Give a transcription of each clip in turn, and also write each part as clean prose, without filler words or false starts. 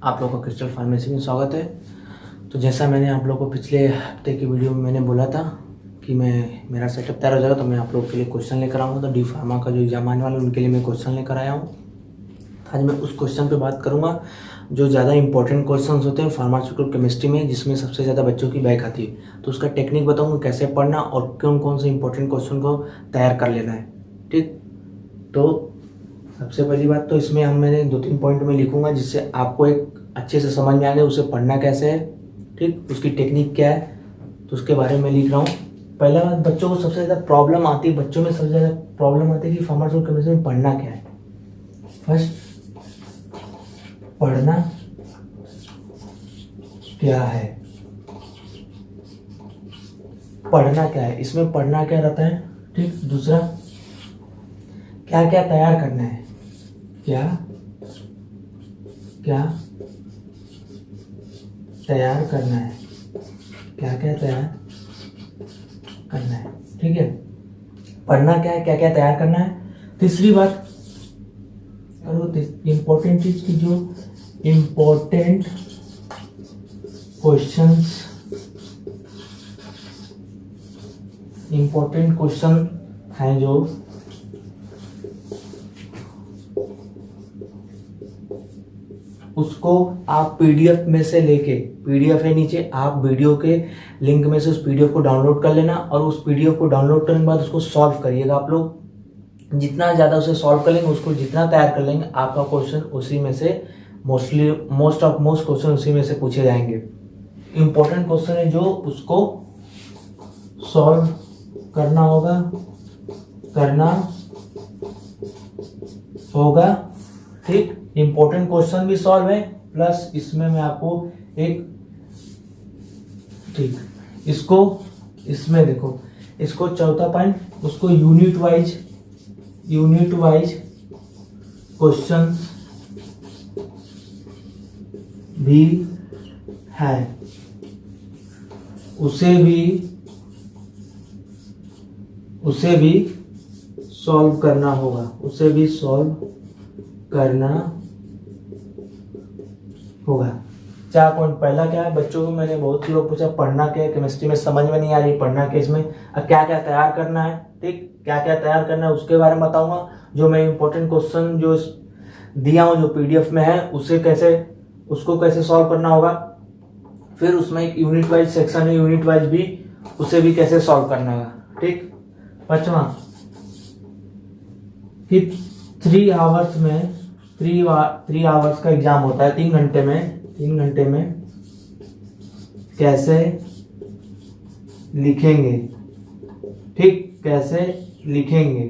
आप लोगों का क्रिस्टल फार्मेसी में स्वागत है। तो जैसा मैंने आप लोगों को पिछले हफ्ते की वीडियो में मैंने बोला था कि मेरा सेटअप तैयार हो जाएगा तो मैं आप लोगों के लिए क्वेश्चन लेकर आऊँगा। तो डी फार्मा का जो एग्जाम आने वाला है उनके लिए मैं क्वेश्चन लेकर आया हूँ। आज मैं उस क्वेश्चन पे बात करूँगा जो ज़्यादा इंपॉर्टेंट क्वेश्चन होते हैं फार्मास्यूटिकल केमिस्ट्री में, जिसमें सबसे ज़्यादा बच्चों की बैक आती है। तो उसका टेक्निक बताऊँगा कैसे पढ़ना और कौन कौन से इंपॉर्टेंट क्वेश्चन को तैयार कर लेना है। ठीक, तो सबसे पहली बात तो इसमें मैंने 2-3 पॉइंट में लिखूंगा जिससे आपको एक अच्छे से समझ में आ जाए उसे पढ़ना कैसे है। ठीक, उसकी टेक्निक क्या है तो उसके बारे में लिख रहा हूँ। पहला बात, बच्चों को सबसे ज़्यादा प्रॉब्लम आती है, बच्चों में सबसे ज़्यादा प्रॉब्लम आती है कि फार्मास्यूटिकल केमिस्ट्री में पढ़ना क्या है। फर्स्ट, पढ़ना क्या है, पढ़ना क्या है, इसमें पढ़ना क्या रहता है। ठीक, दूसरा, क्या क्या तैयार करना है, क्या क्या तैयार करना है, क्या क्या तैयार करना है। ठीक है, पढ़ना क्या है, क्या क्या तैयार करना है। तीसरी बात, और वो इंपॉर्टेंट चीज की जो इंपॉर्टेंट क्वेश्चन हैं जो उसको आप पीडीएफ में से लेके, पीडीएफ है नीचे, आप वीडियो के लिंक में से उस पीडीएफ को डाउनलोड कर लेना और उस पीडीएफ को डाउनलोड करने के बाद उसको सॉल्व करिएगा। आप लोग जितना ज़्यादा उसे सॉल्व कर लेंगे, उसको जितना तैयार कर लेंगे, आपका क्वेश्चन उसी में से मोस्ट क्वेश्चन उसी में से पूछे जाएंगे। इंपॉर्टेंट क्वेश्चन है जो उसको सॉल्व करना होगा। ठीक, इंपॉर्टेंट क्वेश्चन भी सॉल्व है, प्लस इसमें मैं आपको एक, ठीक, इसको इसमें देखो, इसको चौथा पॉइंट, उसको यूनिट वाइज क्वेश्चंस भी है, उसे भी सॉल्व करना होगा, उसे भी सॉल्व करना होगा। 4 पॉइंट। पहला क्या है, बच्चों को मैंने बहुत लोग पूछा पढ़ना क्या है, केमिस्ट्री में समझ में नहीं आ रही पढ़ना क्या, इसमें क्या क्या तैयार करना है। ठीक, क्या क्या तैयार करना है उसके बारे में बताऊंगा। जो मैं इंपॉर्टेंट क्वेश्चन जो दिया हूँ जो पीडीएफ में है उसको कैसे सॉल्व करना होगा। फिर उसमें एक यूनिट वाइज सेक्शन है, यूनिट वाइज भी उसे भी कैसे सॉल्व करना होगा। ठीक, 5वां कि 3 आवर्स का एग्जाम होता है, 3 घंटे में कैसे लिखेंगे। ठीक, कैसे लिखेंगे।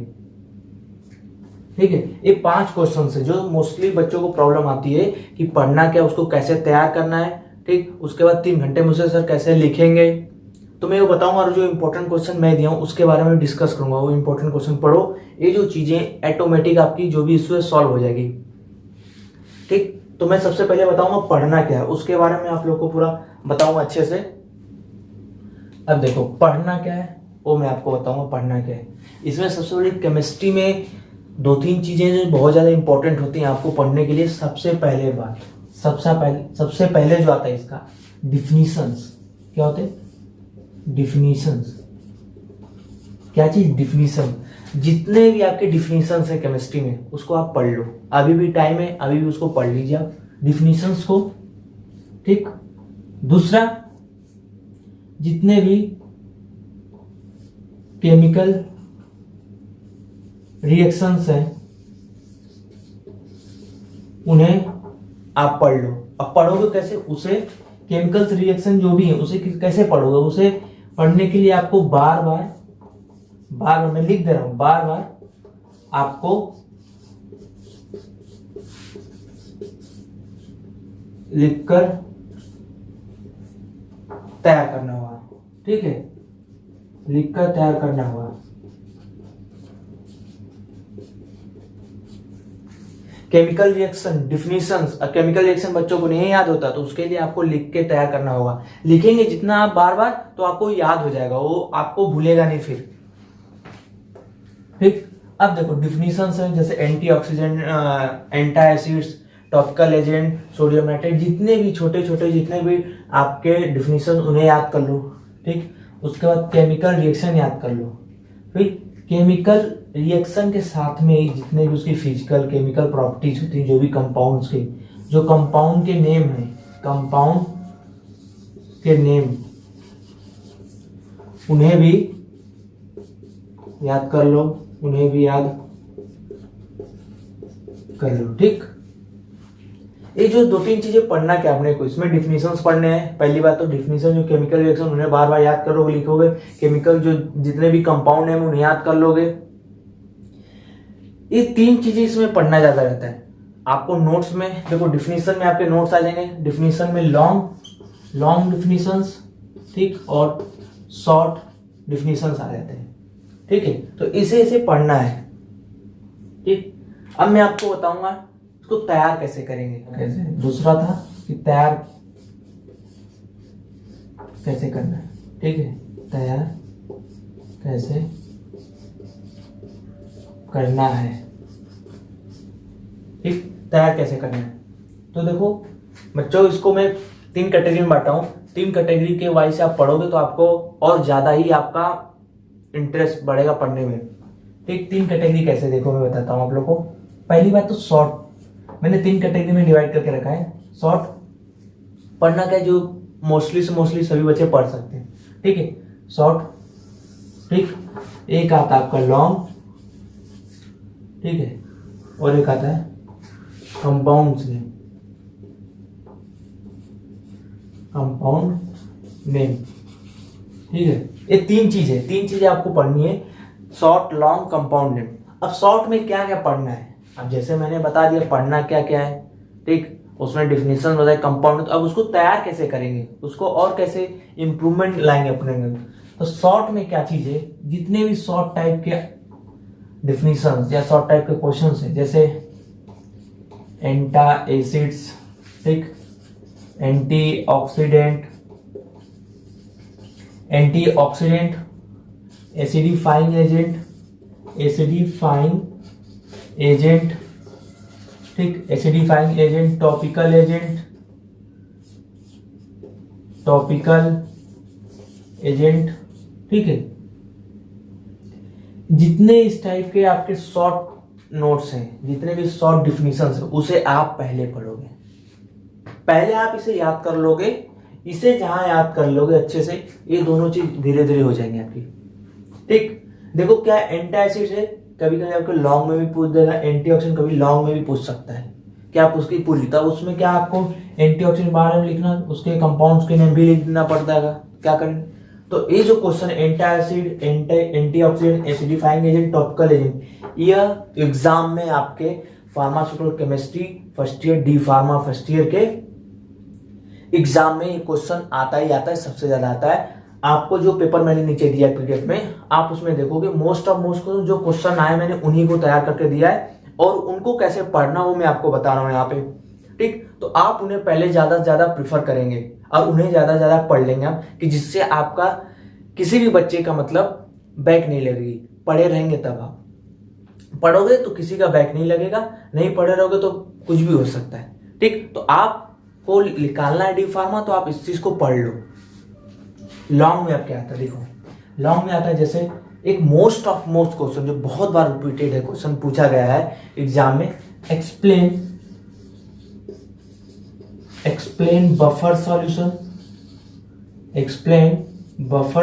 ठीक है, ये 5 क्वेश्चन है जो मोस्टली बच्चों को प्रॉब्लम आती है कि पढ़ना क्या, उसको कैसे तैयार करना है। ठीक, उसके बाद 3 घंटे मुझसे सर कैसे लिखेंगे, तो मैं वो बताऊंगा। और जो इंपॉर्टेंट क्वेश्चन मैं दिया हूँ उसके बारे में डिस्कस करूंगा। वो इंपॉर्टेंट क्वेश्चन पढ़ो, ये जो चीजें ऑटोमेटिक आपकी जो भी इशू है सॉल्व हो जाएगी। ठीक, तो मैं सबसे पहले बताऊंगा पढ़ना क्या है, उसके बारे में आप लोग को पूरा बताऊंगा अच्छे से। अब देखो पढ़ना क्या है वो मैं आपको बताऊंगा पढ़ना क्या है। इसमें सबसे बड़ी केमिस्ट्री में 2-3 चीजें जो बहुत ज्यादा इंपॉर्टेंट होती हैं आपको पढ़ने के लिए। सबसे पहले जो आता है इसका डिफिनीशंस। क्या होते हैं डिफिनीशंस? क्या चीज? डिफिनीशन। जितने भी आपके डिफिनीशंस है केमिस्ट्री में उसको आप पढ़ लो, अभी भी टाइम है, अभी भी उसको पढ़ लीजिए आप डिफिनीशंस को। ठीक, दूसरा, जितने भी केमिकल रिएक्शंस हैं उन्हें आप पढ़ लो। अब पढ़ोगे कैसे उसे, केमिकल्स रिएक्शन जो भी है उसे कैसे पढ़ोगे, उसे पढ़ने के लिए आपको बार बार मैं लिख दे रहा हूं, बार आपको लिखकर तैयार करना होगा। ठीक है, लिखकर तैयार करना होगा। Chemical reaction definitions, chemical reaction बच्चों को नहीं याद होता तो उसके लिए आपको लिख के तैयार करना होगा। लिखेंगे जितना आप बार बार तो आपको याद हो जाएगा, वो आपको भूलेगा नहीं फिर। ठीक, अब देखो डिफिनीशंस है जैसे antioxidant, anti acids, topical agent, sodium nitrate, जितने भी छोटे छोटे जितने भी आपके डिफिनीशन उन्हें याद कर लो। ठीक, उसके बाद केमिकल रिएक्शन याद कर लो। फिर केमिकल रिएक्शन के साथ में जितने भी उसकी फिजिकल केमिकल प्रॉपर्टीज होती है, जो भी कंपाउंड्स के, जो कंपाउंड के नेम है, कंपाउंड के नेम, उन्हें भी याद कर लो, उन्हें भी याद कर लो। ठीक, ये जो 2-3 चीजें पढ़ना क्या अपने को, इसमें डिफिनीशंस पढ़ने हैं। पहली बात तो डिफिनीशन, जो केमिकल रिएक्शन उन्हें बार बार याद करोगे, लिखोगे। केमिकल जो जितने भी कंपाउंड है उन्हें याद कर लोगे। ये 3 चीजें इसमें पढ़ना ज्यादा रहता है। आपको नोट्स में देखो, डिफिनीशन में आपके नोट्स आ जाएंगे। डिफिनीशन में लॉन्ग डिफिनीशंस, ठीक, और शॉर्ट डिफिनीशंस आ जाते हैं। ठीक है, तो इसे पढ़ना है। ठीक, अब मैं आपको बताऊंगा इसको तैयार कैसे करेंगे। कैसे, दूसरा था कि तैयार कैसे करना है। ठीक है, तैयार कैसे करना है। ठीक, तैयार कैसे करना है। तो देखो बच्चों, इसको मैं 3 कैटेगरी में बांटा हूं। 3 कैटेगरी के वाइज से आप पढ़ोगे तो आपको और ज्यादा ही आपका इंटरेस्ट बढ़ेगा पढ़ने में। ठीक, 3 कैटेगरी कैसे, देखो मैं बताता हूं आप लोगों को। पहली बात तो शॉर्ट, मैंने 3 कैटेगरी में डिवाइड करके रखा है। शॉर्ट पढ़ना क्या है, जो मोस्टली से मोस्टली सभी बच्चे पढ़ सकते हैं। ठीक है, शॉर्ट। ठीक, एक आता है आपका लॉन्ग, ठीक है, और एक आता है कंपाउंड्स नेम, कंपाउंड नेम। ठीक है, ये 3 चीजें आपको पढ़नी है, शॉर्ट, लॉन्ग, कंपाउंड नेम। अब शॉर्ट में क्या क्या पढ़ना है, अब जैसे मैंने बता दिया पढ़ना क्या क्या है। ठीक, उसमें डिफिनीशन बताया, कंपाउंड। अब उसको तैयार कैसे करेंगे, उसको और कैसे इंप्रूवमेंट लाएंगे अपने में। तो शॉर्ट में क्या चीज है, जितने भी शॉर्ट टाइप के डिफिनीशंस या शॉर्ट टाइप के क्वेश्चंस है, जैसे एंटा एसिड्स, ठीक, एंटीऑक्सीडेंट, एसिडिफाइंग एजेंट, ठीक, एसिडिफाइंग एजेंट, टॉपिकल एजेंट, ठीक है। जितने इस टाइप के आपके शॉर्ट नोट्स हैं, जितने भी शॉर्ट डिफिनीशंस हैं, उसे आप पहले पढ़ोगे। पहले आप इसे याद कर लोगे। इसे जहां याद कर लोगे अच्छे से, ये दोनों चीज धीरे धीरे हो जाएंगी आपकी। ठीक, देखो क्या एंटासिड है, कभी कभी आपको लॉन्ग में भी पूछ देगा। एंटीऑक्सीडेंट कभी लॉन्ग में भी पूछ सकता है, क्या आप उसकी पूछ लेता, उसमें क्या आपको एंटीऑक्सीडेंट बारे में लिखना, उसके कंपाउंड्स के नेम भी लिखना पड़ता है। क्या करें, तो ये जो question antacid, antioxidant, acidifying agent, topical agent, यह एग्जाम में आपके pharmaceutical chemistry first year, D pharma first year के एग्जाम में ये क्वेश्चन आता ही आता है, सबसे ज्यादा आता है। आपको जो पेपर मैंने नीचे दिया पीडीएफ में, आप उसमें देखोगे मोस्ट जो क्वेश्चन आए मैंने उन्हीं को तैयार करके दिया है, और उनको कैसे पढ़ना वो मैं आपको बता रहा हूँ यहाँ पे। ठीक, तो आप उन्हें पहले ज्यादा से ज्यादा प्रिफर करेंगे और उन्हें ज्यादा से ज्यादा पढ़ लेंगे आप, कि जिससे आपका किसी भी बच्चे का मतलब बैक नहीं लगेगी। पढ़े रहेंगे तब आप पढ़ोगे तो किसी का बैक नहीं लगेगा, नहीं पढ़े रहोगे तो कुछ भी हो सकता है। ठीक, तो आपको निकालना है डी फार्मा, तो आप इस चीज को पढ़ लो। लॉन्ग में अब क्या आता है, देखो लॉन्ग में आता है जैसे एक मोस्ट क्वेश्चन जो बहुत बार रिपीटेड है, क्वेश्चन पूछा गया है एग्जाम में, explain buffer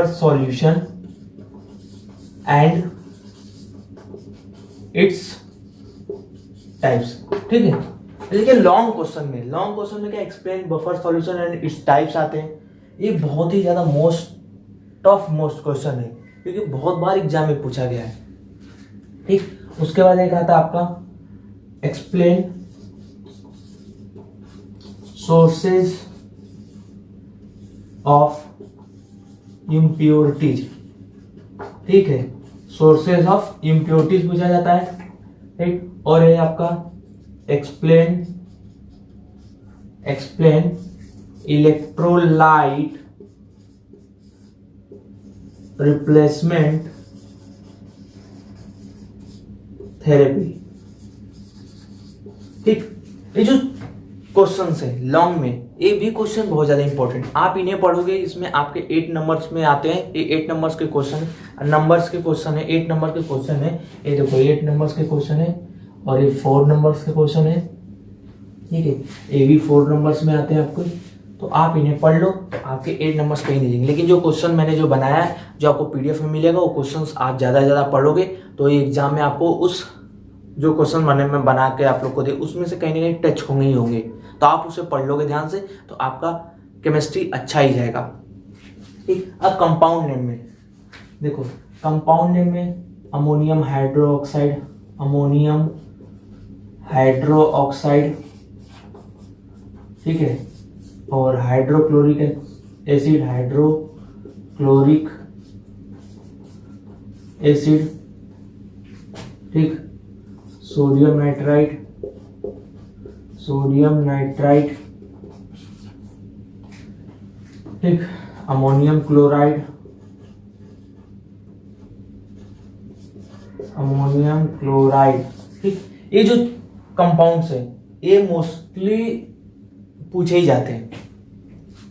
solution and its types. ठीक है, देखिए लॉन्ग क्वेश्चन में क्या explain buffer solution and its types आते हैं। ये बहुत ही ज्यादा मोस्ट क्वेश्चन है, क्योंकि बहुत बार एग्जाम में पूछा गया है। ठीक, उसके बाद एक आता है आपका एक्सप्लेन सोर्सेज ऑफ इम्प्योरिटीज। ठीक है, सोर्सेज ऑफ इम्प्योरिटीज पूछा जाता है। ठीक, और ये आपका एक्सप्लेन इलेक्ट्रोलाइट रिप्लेसमेंट थेरेपी। ठीक, ये जो क्वेश्चन है लॉन्ग में, ये भी क्वेश्चन बहुत ज्यादा इंपॉर्टेंट, आप इन्हें पढ़ोगे इसमें आपके 8 नंबर्स में आते हैं, ये 8 नंबर्स के क्वेश्चन, नंबर्स के क्वेश्चन है, 8 नंबर के क्वेश्चन है, ये देखो 8 नंबर्स के क्वेश्चन है और ये 4 नंबर्स के क्वेश्चन है, ठीक है, ये भी 4 नंबर्स में आते हैं आपको, तो आप इन्हें पढ़ लो, आपके 8 नंबर्स कहीं नहीं देंगे। लेकिन जो क्वेश्चन मैंने जो बनाया है, जो आपको पीडीएफ में मिलेगा, वो क्वेश्चंस आप ज़्यादा से ज़्यादा पढ़ोगे तो ये एग्जाम में आपको उस जो क्वेश्चन मैं बना के आप लोग को दे उसमें से कहीं ना कहीं टच होंगे ही होंगे, तो आप उसे पढ़ लोगे ध्यान से तो आपका केमिस्ट्री अच्छा ही जाएगा। ठीक, अब कंपाउंड नेम में देखो, कंपाउंड नेम में अमोनियम हाइड्रोक्साइड, अमोनियम हाइड्रोक्साइड, ठीक है, और हाइड्रोक्लोरिक एसिड, हाइड्रोक्लोरिक एसिड, ठीक, सोडियम नाइट्राइट, सोडियम नाइट्राइट, ठीक, अमोनियम क्लोराइड, अमोनियम क्लोराइड, ठीक, ये जो कंपाउंड्स है ये मोस्टली पूछे ही जाते हैं,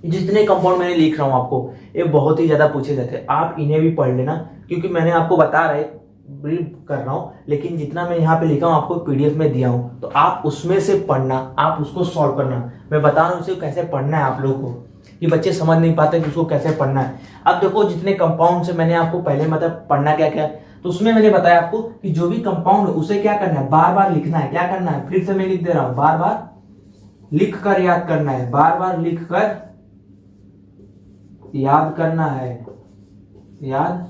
जितने कंपाउंड मैंने लिख रहा हूं आपको ये बहुत ही ज्यादा पूछे जाते हैं, आप इन्हें भी पढ़ लेना, क्योंकि मैंने आपको बता रहा है ब्रीफ कर रहा हूं, लेकिन जितना मैं यहाँ पे लिखा हूं आपको पीडीएफ में दिया हूं, तो आप उसमें से पढ़ना, आप उसको सॉल्व करना, मैं बता रहा हूं उसे कैसे पढ़ना है आप लोगों को, कि बच्चे समझ नहीं पाते कि उसको कैसे पढ़ना है। अब देखो जितने कंपाउंड से मैंने आपको पहले मतलब पढ़ना क्या क्या, तो उसमें मैंने बताया आपको कि जो भी कंपाउंड है उसे क्या करना है, बार बार लिखना है, क्या करना है, फिर से मैं लिख दे रहा हूं, बार बार लिख कर याद करना है, बार बार लिख कर याद करना है, याद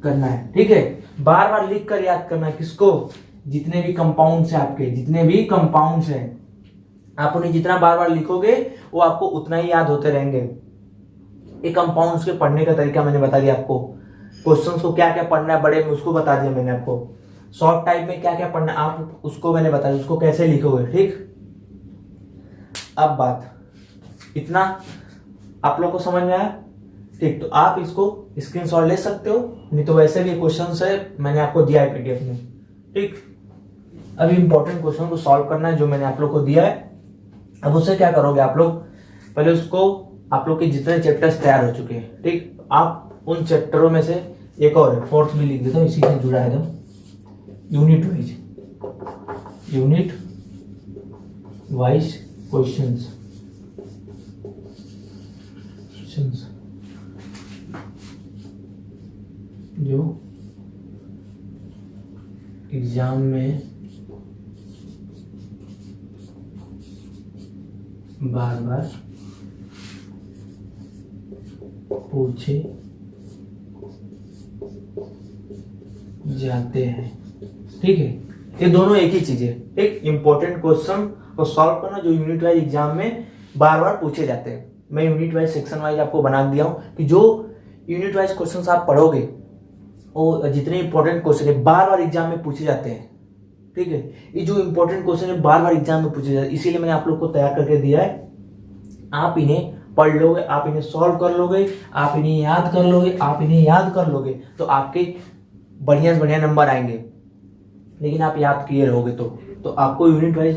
करना है, ठीक है, बार बार लिख कर याद करना है, किसको, जितने भी कंपाउंड्स है आपके, जितने भी कंपाउंड्स हैं आप उन्हें जितना बार बार लिखोगे वो आपको उतना ही याद होते रहेंगे। ये कंपाउंड्स के पढ़ने का तरीका मैंने बता दिया आपको, क्वेश्चंस को क्या क्या पढ़ना है बड़े में उसको बता दिया मैंने आपको, शॉर्ट टाइप में क्या क्या पढ़ना है आप उसको मैंने बता दिया, उसको कैसे लिखोगे, ठीक। अब बात इतना आप लोग को समझ में आया, ठीक, तो आप इसको स्क्रीनशॉट ले सकते हो, नहीं तो वैसे भी क्वेश्चन है मैंने आपको दिया है पीडीएफ में, ठीक। अभी इंपॉर्टेंट क्वेश्चन को सॉल्व करना है जो मैंने आप लोग को दिया है। अब उससे क्या करोगे आप लोग, पहले उसको आप लोग के जितने चैप्टर्स तैयार हो चुके हैं, ठीक, आप उन चैप्टरों में से एक और है, फोर्थ भी लिख देता हूँ, इसी से जुड़ा है एकदम, यूनिट वाइज क्वेश्चंस, जो एग्जाम में बार बार पूछे जाते हैं, ठीक है, ये दोनों एक ही चीज है, एक इंपॉर्टेंट क्वेश्चन को सॉल्व करना जो यूनिट वाइज एग्जाम में बार बार पूछे जाते हैं। मैं यूनिट वाइज सेक्शन वाइज आपको बना दिया हूं कि जो यूनिट वाइज क्वेश्चंस आप पढ़ोगे वो जितने इंपॉर्टेंट क्वेश्चन है बार बार एग्जाम में पूछे जाते हैं, ठीक है, ये जो इंपॉर्टेंट क्वेश्चन है बार बार एग्जाम में पूछे जाते हैं, इसीलिए मैंने आप लोग को तैयार करके दिया है। आप इन्हें पढ़ लोगे, आप इन्हें सॉल्व कर लोगे, आप इन्हें याद कर लोगे, आप इन्हें याद कर लोगे तो आपके बढ़िया से बढ़िया नंबर आएंगे। लेकिन आप याद किए रहोगे तो आपको यूनिट वाइज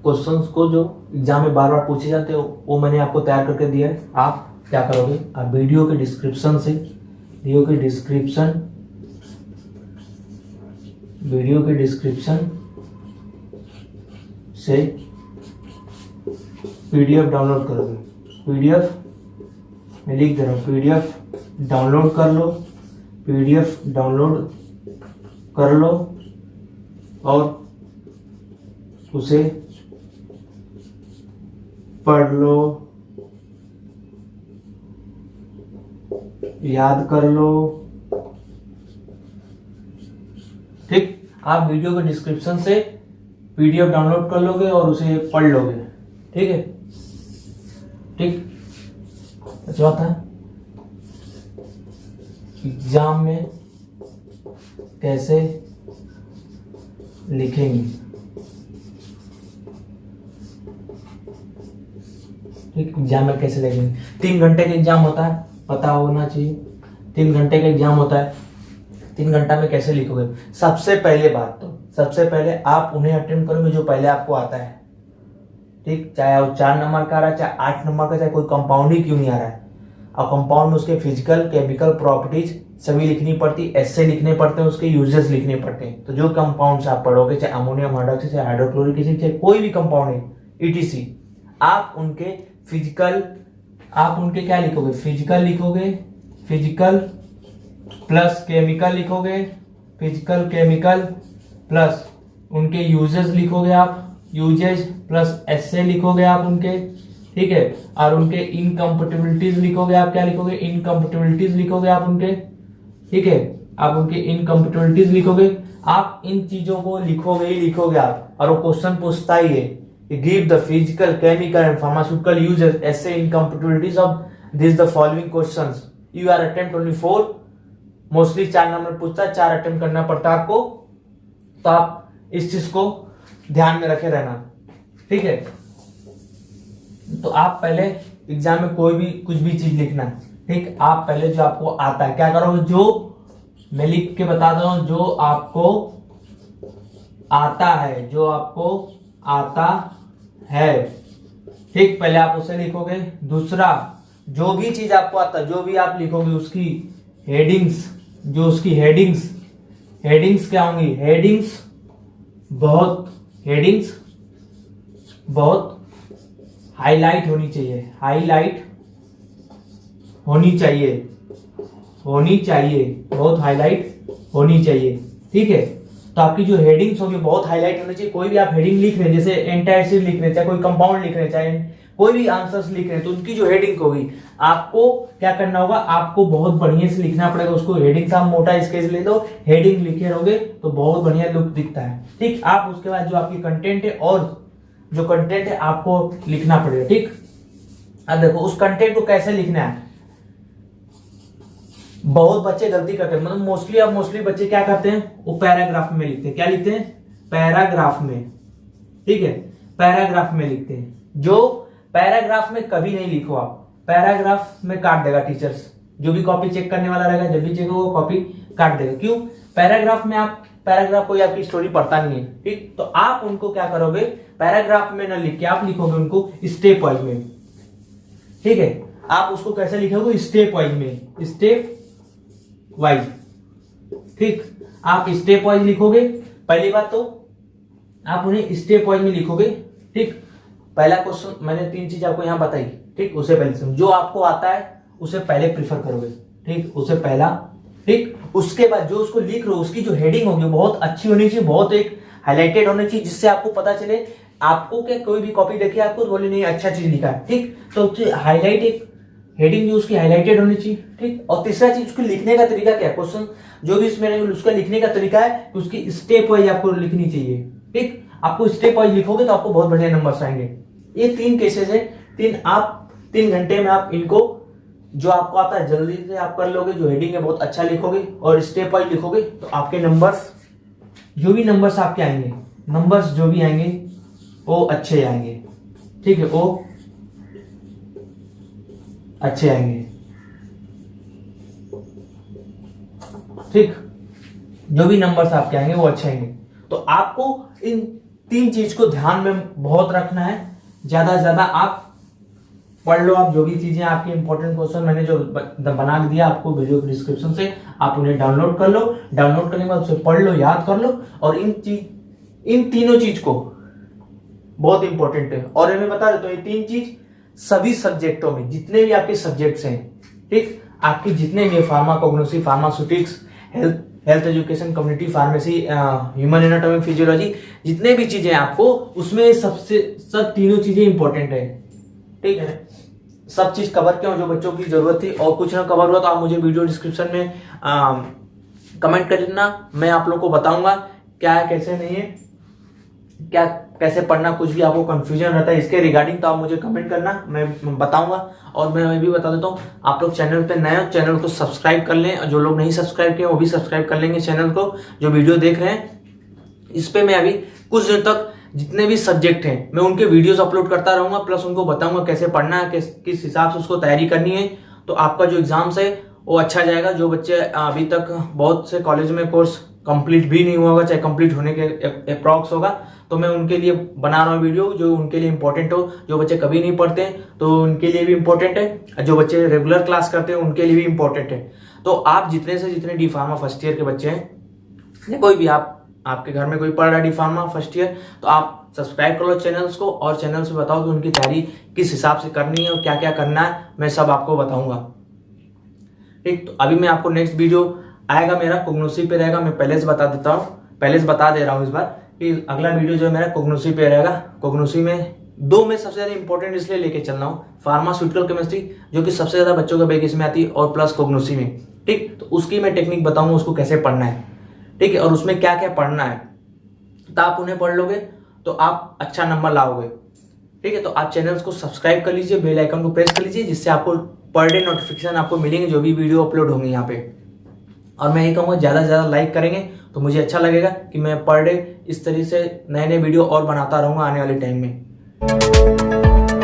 क्वेश्चंस को जो एग्जाम में बार बार पूछे जाते हो वो मैंने आपको तैयार करके दिया है। आप क्या करोगे, आप वीडियो के डिस्क्रिप्शन से पीडीएफ डाउनलोड करोगे, पीडीएफ मैं लिख दे रहा हूँ, पीडीएफ डाउनलोड कर लो, पीडीएफ डाउनलोड कर लो और उसे पढ़ लो, याद कर लो, ठीक। आप वीडियो के डिस्क्रिप्शन से पीडीएफ डाउनलोड कर लोगे और उसे पढ़ लोगे, ठीक है, ठीक। चौथा एग्जाम में कैसे लिखेंगे, ठीक, एग्जाम में कैसे लिखेंगे। 3 घंटे का एग्जाम होता है, पता होना चाहिए, 3 घंटे का एग्जाम होता है, 3 घंटा में कैसे लिखोगे? सबसे पहले आप उन्हें अटेम्प्ट करोगे जो पहले आपको आता है, ठीक, चाहे वो 4 नंबर का आ रहा है, चाहे 8 नंबर का, चाहे कोई कंपाउंड ही क्यों नहीं आ रहा है। और कंपाउंड में उसके फिजिकल केमिकल प्रॉपर्टीज सभी लिखनी पड़ती, ऐसे लिखने पड़ते हैं, उसके यूजेस लिखने पड़ते हैं। तो जो कंपाउंड आप पढ़ोगे, चाहे अमोनियम हाइड्रोक्साइड, चाहे हाइड्रोक्लोरिक एसिड, चाहे कोई भी कंपाउंड है ETC, आप उनके क्या लिखोगे? फिजिकल लिखोगे, फिजिकल प्लस केमिकल लिखोगे, फिजिकल केमिकल प्लस उनके यूजेस लिखोगे आप, यूजेस प्लस ऐसे लिखोगे आप उनके, ठीक है। और उनके इनकम्पेटिबिलिटीज लिखोगे आप, क्या लिखोगे? इनकम्पेटिबिलिटीज लिखोगे आप उनके, ठीक है। आप उनके इनकम्पेटिबिलिटीज लिखोगे, आप इन चीजों को लिखोगे ही लिखोगे आप। और वो क्वेश्चन पूछता ही है, give the physical chemical and pharmaceutical uses ऐसे incompatibilities of this the following questions, you are attempt only 4, mostly 4 number पूछता है, 4 अटेम्प्ट करना पड़ता है आपको। तो आप इस चीज को ध्यान में रखे रहना, ठीक है। तो आप पहले एग्जाम में कोई भी कुछ भी चीज लिखना, ठीक, आप पहले जो आपको आता है क्या करोगे? जो मैं लिख के बता रहा हूं, जो आपको आता है, जो आपको आता है, ठीक, पहले आप उसे लिखोगे। दूसरा, जो भी चीज आपको आता है, जो भी आप लिखोगे उसकी हेडिंग्स, जो उसकी हेडिंग्स क्या होंगी? हेडिंग्स बहुत हाईलाइट होनी चाहिए, बहुत हाईलाइट होनी चाहिए, ठीक है। तो आपकी जो हेडिंग्स होगी बहुत हाईलाइट होनी चाहिए। कोई भी आप हेडिंग लिख रहे हैं, जैसे एंटासिड लिख रहे हैं, चाहे कोई कंपाउंड लिख रहे हैं, चाहे कोई भी आंसर्स लिख रहे हैं, तो उनकी जो हेडिंग होगी आपको क्या करना होगा? आपको बहुत बढ़िया से लिखना पड़ेगा उसको। हेडिंग आप मोटा स्केच ले लो, हेडिंग लिखे रहोगे तो बहुत बढ़िया लुक दिखता है, ठीक। आप उसके बाद जो आपकी कंटेंट है, और जो कंटेंट है आपको लिखना पड़ेगा, ठीक। अब देखो उस कंटेंट को कैसे लिखना है। बहुत बच्चे गलती करते हैं, मतलब मोस्टली बच्चे क्या करते हैं? वो पैराग्राफ में लिखते हैं। क्या लिखते हैं? पैराग्राफ में, ठीक है, पैराग्राफ में लिखते हैं। जो पैराग्राफ में कभी नहीं लिखो आप, पैराग्राफ में काट देगा टीचर्स, जो भी कॉपी चेक करने वाला रहेगा, जब भी चेक होगा कॉपी काट देगा। क्यों? पैराग्राफ में आप कोई आपकी स्टोरी पढ़ता नहीं है, ठीक। तो आप उनको क्या करोगे? पैराग्राफ में न लिख के आप लिखोगे उनको स्टेप वाइज में, ठीक है। आप उसको कैसे लिखोगे? स्टेप वाइज में, स्टेप वाइज, ठीक। आप स्टेप वाइज लिखोगे। पहली बात तो आप उन्हें स्टेप वाइज में लिखोगे, ठीक। पहला क्वेश्चन मैंने 3 चीज आपको यहां बताई, ठीक। उसे पहले समझो, जो आपको आता है उसे पहले प्रीफर करोगे, ठीक, उसे पहला, ठीक। उसके बाद जो उसको लिख रहे हो उसकी जो हेडिंग होगी बहुत अच्छी होनी चाहिए, बहुत एक हाईलाइटेड होनी चाहिए, जिससे आपको पता चले। आपको क्या कोई भी कॉपी देखिए आपको बोले नहीं अच्छा चीज लिखा है, ठीक। तो हाईलाइट एक हेडिंग जो उसकी हाईलाइटेड होनी चाहिए, ठीक। और तीसरा चीज उसको लिखने का तरीका क्या, क्वेश्चन जो भी इसमें उसका लिखने का तरीका है कि उसकी स्टेप वाइज आपको लिखनी चाहिए, ठीक। आपको स्टेप वाइज लिखोगे तो आपको बहुत बढ़िया नंबर्स आएंगे। ये 3 केसेस है, 3 घंटे में आप इनको जो आपको आता है जल्दी से आप कर लोगे। जो हेडिंग है बहुत अच्छा लिखोगे और स्टेप वाइज लिखोगे तो आपके नंबर्स, जो भी नंबर्स आपके आएंगे, नंबर्स जो भी आएंगे वो अच्छे आएंगे, ठीक है, वो अच्छे आएंगे, ठीक। जो भी नंबर्स आपके आएंगे वो अच्छे आएंगे। तो आपको इन 3 चीज को ध्यान में बहुत रखना है। ज्यादा से ज्यादा आप पढ़ लो, आप जो भी चीजें आपके इंपॉर्टेंट क्वेश्चन मैंने जो बना दिया आपको वीडियो के डिस्क्रिप्शन से, आप उन्हें डाउनलोड कर लो। डाउनलोड करने के बाद उसे पढ़ लो, याद कर लो। और इन तीनों चीज को बहुत इंपॉर्टेंट है। और मैं बता देता हूं, ये 3 चीज सभी सब्जेक्टों में, जितने भी आपके सब्जेक्ट्स हैं, ठीक, आपके जितने भी pharmacognosy, pharmaceutics, health education, community pharmacy, human anatomy, physiology, जितने भी चीजें आपको उसमें सब तीनों चीजें इंपॉर्टेंट है, ठीक है। सब चीज कवर किया जो बच्चों की जरूरत थी, और कुछ ना कवर हुआ तो आप मुझे वीडियो डिस्क्रिप्शन में कमेंट कर देना। मैं आप लोग को बताऊंगा क्या है कैसे नहीं है, क्या कैसे पढ़ना, कुछ भी आपको कंफ्यूजन रहता है इसके रिगार्डिंग तो आप मुझे कमेंट करना, मैं बताऊंगा। और मैं भी बता देता हूँ, आप लोग चैनल पे नए हो, चैनल को सब्सक्राइब कर लें, और जो लोग नहीं सब्सक्राइब किए वो भी सब्सक्राइब कर लेंगे चैनल को। जो वीडियो देख रहे हैं इस पे मैं अभी कुछ दिन तक जितने भी सब्जेक्ट हैं मैं उनके वीडियोस अपलोड करता रहूंगा, प्लस उनको बताऊंगा कैसे पढ़ना है, किस हिसाब से उसको तैयारी करनी है। तो आपका जो एग्जाम्स है वो अच्छा जाएगा। जो बच्चे अभी तक बहुत से कॉलेज में कोर्स कंप्लीट भी नहीं हुआ होगा, चाहे कंप्लीट होने के अप्रॉक्स होगा, तो मैं उनके लिए बना रहा हूँ वीडियो जो उनके लिए इंपॉर्टेंट हो। जो बच्चे कभी नहीं पढ़ते तो उनके लिए भी इंपॉर्टेंट है, जो बच्चे रेगुलर क्लास करते हैं उनके लिए भी इंपॉर्टेंट है। तो आप जितने से जितने डी फार्मा फर्स्ट ईयर के बच्चे हैं, या कोई भी आपके घर में कोई पढ़ रहा है डी फार्मा फर्स्ट ईयर, तो आप सब्सक्राइब कर लो चैनल्स को, और चैनल्स में बताओ कि उनकी तैयारी किस हिसाब से करनी है और क्या क्या करना है, मैं सब आपको बताऊंगा। ठीक, तो अभी मैं आपको नेक्स्ट वीडियो आएगा मेरा कोग्नोसी पे रहेगा। मैं पहले से बता देता हूँ, पहले से बता दे रहा हूँ इस बार कि अगला वीडियो जो है मेरा कोग्नोसी पे रहेगा। कोग्नोसी में दो में सबसे ज्यादा इंपॉर्टेंट इसलिए लेके चल रहा हूँ, फार्मास्यूटिकल केमिस्ट्री जो कि सबसे ज्यादा बच्चों के बैग इसमें आती है, और प्लस कोग्नोसी में। ठीक, तो उसकी मैं टेक्निक बताऊंगा उसको कैसे पढ़ना है। ठीक है, और उसमें क्या क्या पढ़ना है, तो आप उन्हें पढ़ लोगे तो आप अच्छा नंबर लाओगे। ठीक है, तो आप चैनल्स को सब्सक्राइब कर लीजिए, बेल आइकन को प्रेस कर लीजिए, जिससे आपको पर डे नोटिफिकेशन आपको मिलेंगे जो भी वीडियो अपलोड होंगे यहाँ पे। और मैं ये कहूँगा ज़्यादा से ज़्यादा लाइक करेंगे तो मुझे अच्छा लगेगा कि मैं पर डे इस तरीके से नए नए वीडियो और बनाता रहूँगा आने वाले टाइम में।